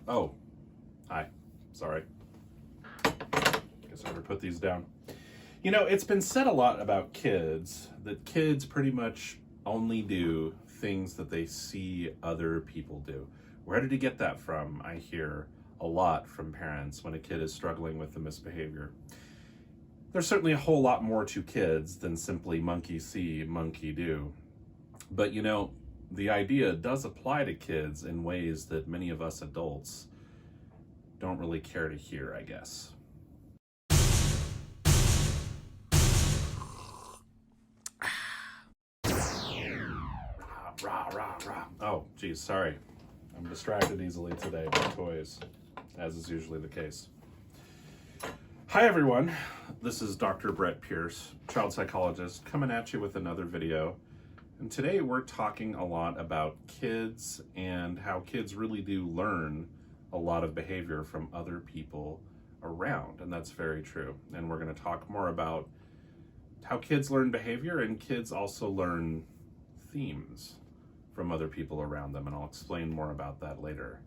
Oh, hi. Sorry. Guess I better put these down. You know, it's been said a lot about kids that kids pretty much only do things that they see other people do. Where did he get that from? I hear a lot from parents when a kid is struggling with the misbehavior. There's certainly a whole lot more to kids than simply monkey see, monkey do. But you know, the idea does apply to kids in ways that many of us adults don't really care to hear, I guess. Rah, rah, rah. Oh, geez, sorry. I'm distracted easily today by toys, as is usually the case. Hi, everyone. This is Dr. Brett Pierce, child psychologist, coming at you with another video. And today we're talking a lot about kids and how kids really do learn a lot of behavior from other people around. And that's very true. And we're going to talk more about how kids learn behavior, and kids also learn themes from other people around them. And I'll explain more about that later.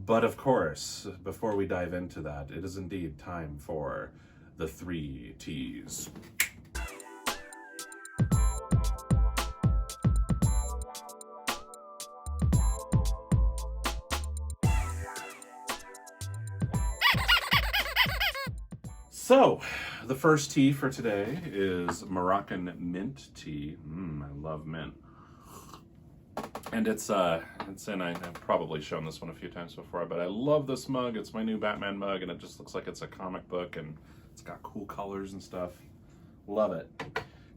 But of course, before we dive into that, it is indeed time for the 3 T's. So, the first tea for today is Moroccan mint tea. I love mint. And it's in, I've probably shown this one a few times before, but I love this mug. It's my new Batman mug, and it just looks like it's a comic book, and it's got cool colors and stuff. Love it.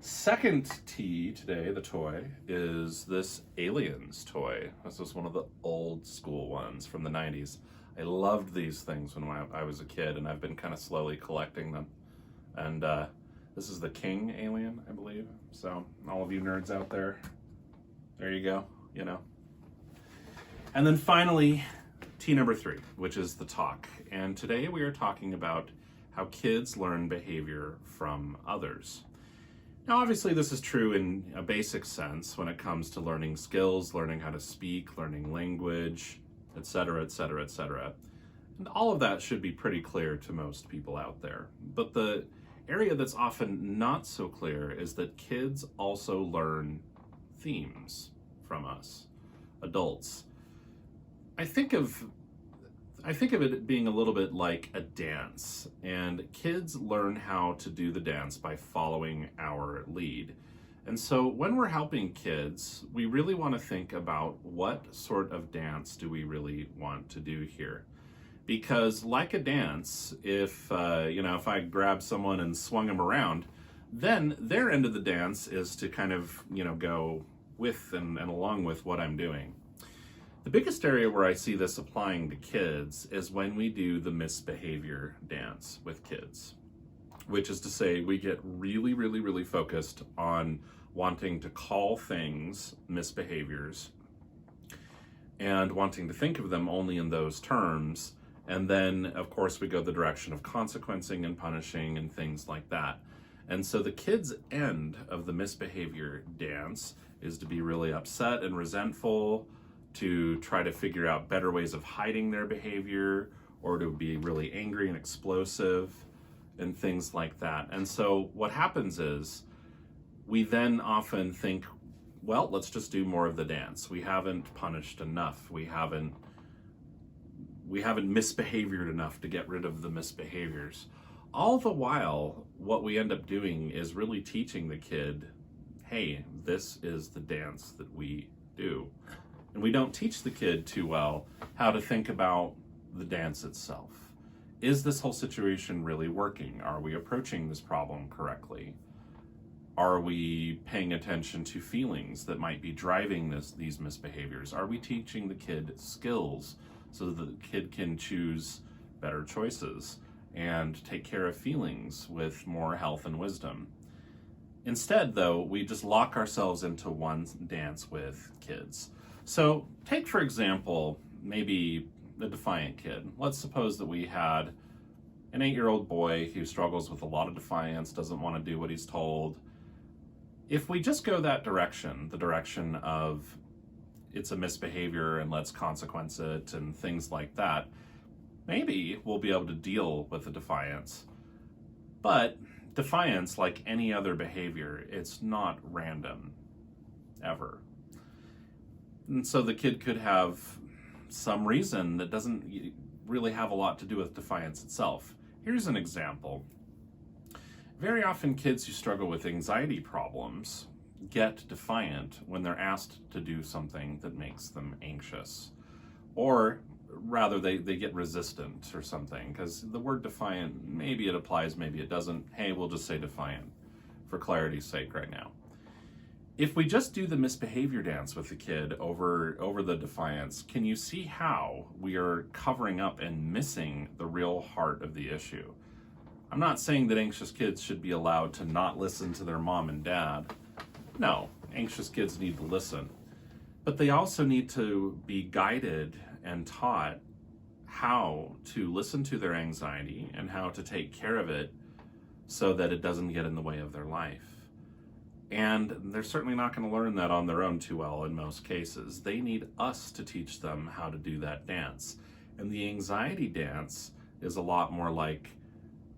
Second tea today, the toy, is this Aliens toy. This is one of the old school ones from the 90s. I loved these things when I was a kid, and I've been kind of slowly collecting them. And this is the King alien, I believe. So all of you nerds out there, there you go, you know. And then finally, tea number 3, which is the talk. And today we are talking about how kids learn behavior from others. Now, obviously, this is true in a basic sense when it comes to learning skills, learning how to speak, learning language, etc., etc., etc. And all of that should be pretty clear to most people out there. But the area that's often not so clear is that kids also learn themes from us, adults. I think of it being a little bit like a dance, and kids learn how to do the dance by following our lead. And so when we're helping kids, we really want to think about what sort of dance do we really want to do here. Because like a dance, if I grab someone and swung them around, then their end of the dance is to kind of, go with and along with what I'm doing. The biggest area where I see this applying to kids is when we do the misbehavior dance with kids, which is to say we get really, really, really focused on wanting to call things misbehaviors and wanting to think of them only in those terms. And then, of course, we go the direction of consequencing and punishing and things like that. And so the kids' end of the misbehavior dance is to be really upset and resentful, to try to figure out better ways of hiding their behavior, or to be really angry and explosive and things like that. And so what happens is we then often think, well, let's just do more of the dance. We haven't punished enough. We haven't misbehaviored enough to get rid of the misbehaviors. All the while, what we end up doing is really teaching the kid, hey, this is the dance that we do. And we don't teach the kid too well how to think about the dance itself. Is this whole situation really working? Are we approaching this problem correctly? Are we paying attention to feelings that might be driving these misbehaviors? Are we teaching the kid skills so that the kid can choose better choices and take care of feelings with more health and wisdom? Instead, though, we just lock ourselves into one dance with kids. So take, for example, maybe the defiant kid. Let's suppose that we had an 8-year-old boy who struggles with a lot of defiance, doesn't want to do what he's told. If we just go that direction, the direction of it's a misbehavior and let's consequence it and things like that, maybe we'll be able to deal with the defiance. But defiance, like any other behavior, it's not random, ever. And so the kid could have some reason that doesn't really have a lot to do with defiance itself. Here's an example. Very often kids who struggle with anxiety problems get defiant when they're asked to do something that makes them anxious. Or rather, they get resistant or something, because the word defiant, maybe it applies, maybe it doesn't. Hey, we'll just say defiant for clarity's sake right now. If we just do the misbehavior dance with the kid over the defiance, can you see how we are covering up and missing the real heart of the issue? I'm not saying that anxious kids should be allowed to not listen to their mom and dad. No, anxious kids need to listen. But they also need to be guided and taught how to listen to their anxiety and how to take care of it so that it doesn't get in the way of their life. And they're certainly not going to learn that on their own too well in most cases. They need us to teach them how to do that dance. And the anxiety dance is a lot more like,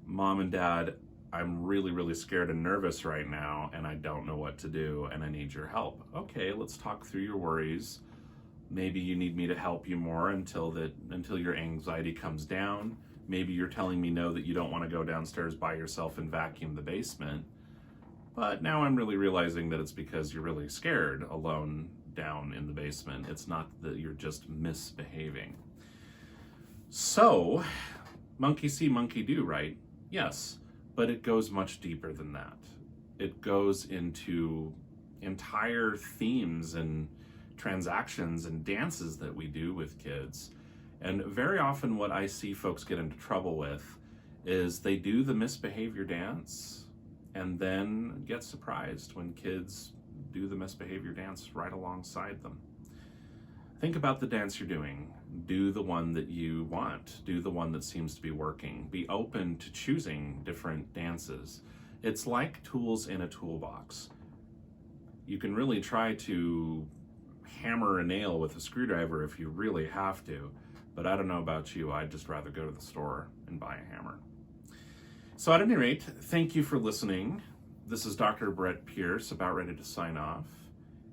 Mom and Dad, I'm really, really scared and nervous right now, and I don't know what to do, and I need your help. Okay, let's talk through your worries. Maybe you need me to help you more until your anxiety comes down. Maybe you're telling me no, that you don't want to go downstairs by yourself and vacuum the basement. But now I'm really realizing that it's because you're really scared alone down in the basement. It's not that you're just misbehaving. So, monkey see, monkey do, right? Yes, but it goes much deeper than that. It goes into entire themes and transactions and dances that we do with kids. And very often what I see folks get into trouble with is they do the misbehavior dance and then get surprised when kids do the misbehavior dance right alongside them. Think about the dance you're doing. Do the one that you want. Do the one that seems to be working. Be open to choosing different dances. It's like tools in a toolbox. You can really try to hammer a nail with a screwdriver if you really have to, but I don't know about you, I'd just rather go to the store and buy a hammer. So at any rate, thank you for listening. This is Dr. Brett Pierce, about ready to sign off.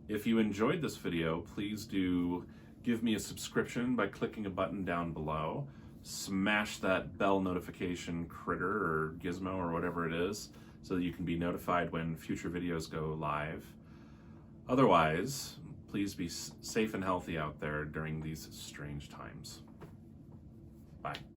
If you enjoyed this video, please do give me a subscription by clicking a button down below. Smash that bell notification critter or gizmo or whatever it is so that you can be notified when future videos go live. Otherwise, please be safe and healthy out there during these strange times. Bye.